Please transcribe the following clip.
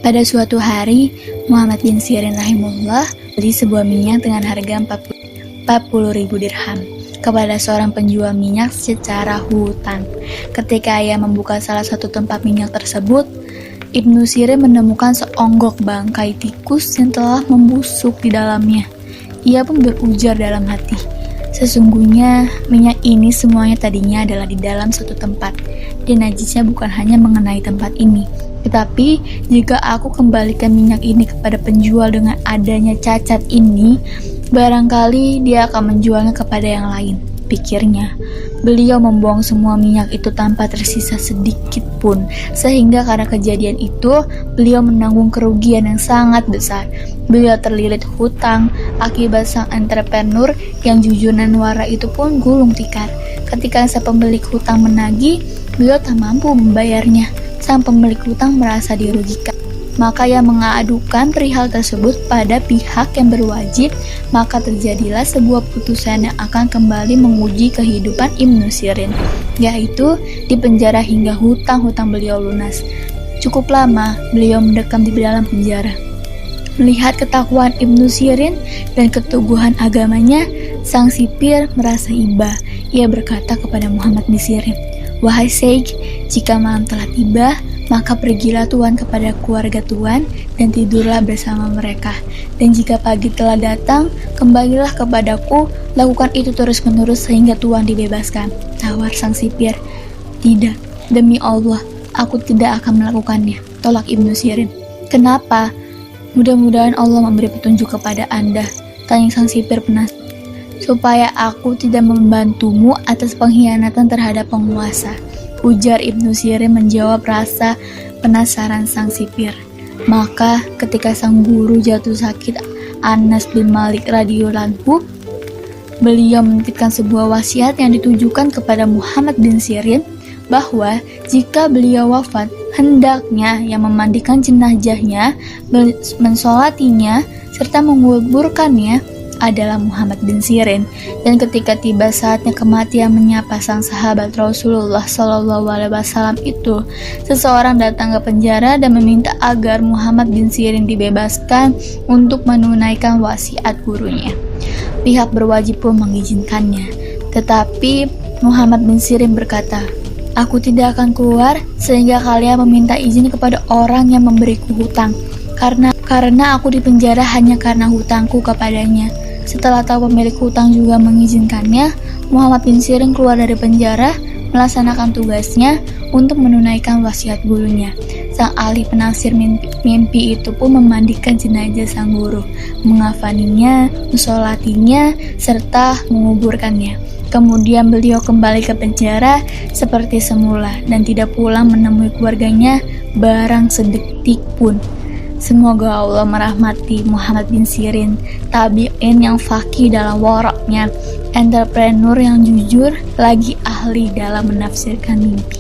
Pada suatu hari, Muhammad bin Sirin rahimahullah beli sebuah minyak dengan harga 40.000 dirham kepada seorang penjual minyak secara hutang. Ketika ia membuka salah satu tempat minyak tersebut, Ibnu Sirin menemukan seonggok bangkai tikus yang telah membusuk di dalamnya. Ia pun berujar dalam hati, sesungguhnya minyak ini semuanya tadinya adalah di dalam satu tempat, dan najisnya bukan hanya mengenai tempat ini. Tetapi, jika aku kembalikan minyak ini kepada penjual dengan adanya cacat ini, barangkali dia akan menjualnya kepada yang lain, pikirnya. Beliau membuang semua minyak itu tanpa tersisa sedikit pun, sehingga karena kejadian itu, beliau menanggung kerugian yang sangat besar. Beliau terlilit hutang akibat sang entrepreneur yang jujur dan wara itu pun gulung tikar. Ketika sang pemilik hutang menagih, beliau tak mampu membayarnya. Sang pemilik hutang merasa dirugikan. Maka ia mengadukan perihal tersebut pada pihak yang berwajib, maka terjadilah sebuah putusan yang akan kembali menguji kehidupan Ibnu Sirin, yaitu dipenjara hingga hutang-hutang beliau lunas. Cukup lama beliau mendekam di dalam penjara. Melihat ketakwaan Ibnu Sirin dan keteguhan agamanya, sang sipir merasa iba. Ia berkata kepada Muhammad bin Sirin, "Wahai Sheikh, jika malam telah tiba, maka pergilah Tuan kepada keluarga Tuan dan tidurlah bersama mereka. Dan jika pagi telah datang, kembalilah kepadaku, lakukan itu terus-menerus sehingga Tuan dibebaskan." Tawar sang sipir, "Tidak, demi Allah, aku tidak akan melakukannya," tolak Ibnu Sirin. "Kenapa?" "Mudah-mudahan Allah memberi petunjuk kepada Anda," tanya sang sipir penasaran. "Supaya aku tidak membantumu atas pengkhianatan terhadap penguasa," ujar Ibnu Sirin menjawab rasa penasaran sang sipir. Maka ketika sang guru jatuh sakit, Anas bin Malik radhiyallahu anhu, beliau menitipkan sebuah wasiat yang ditujukan kepada Muhammad bin Sirin bahwa jika beliau wafat, hendaknya yang memandikan jenazahnya, mensolatinya, serta menguburkannya adalah Muhammad bin Sirin. Dan ketika tiba saatnya kematian menyapa sang sahabat Rasulullah SAW itu, seseorang datang ke penjara dan meminta agar Muhammad bin Sirin dibebaskan untuk menunaikan wasiat gurunya. Pihak berwajib pun mengizinkannya. Tetapi Muhammad bin Sirin berkata, "Aku tidak akan keluar sehingga kalian meminta izin kepada orang yang memberiku hutang, karena aku dipenjara hanya karena hutangku kepadanya." Setelah tahu pemilik hutang juga mengizinkannya, Muhammad bin Sirin keluar dari penjara, melaksanakan tugasnya untuk menunaikan wasiat gurunya. Sang ahli penafsir mimpi itu pun memandikan jenazah sang guru, mengafaninya, mensolatinya, serta menguburkannya. Kemudian beliau kembali ke penjara seperti semula dan tidak pulang menemui keluarganya barang sedetik pun. Semoga Allah merahmati Muhammad bin Sirin, tabi'in yang faqih dalam waraknya, entrepreneur yang jujur, lagi ahli dalam menafsirkan mimpi.